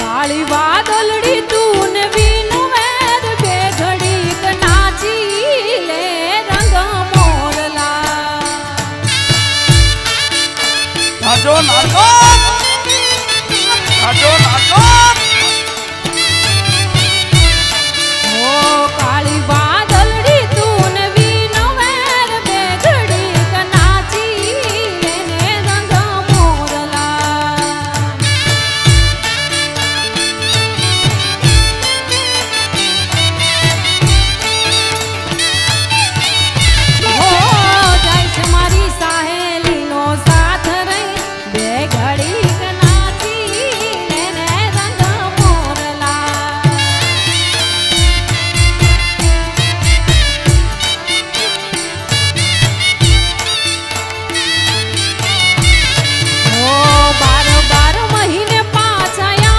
કાળી વાદળડી તું ને વીનું વેદ બે ઘડીક નાચી લે રંગ મોરલા નાચો નાચો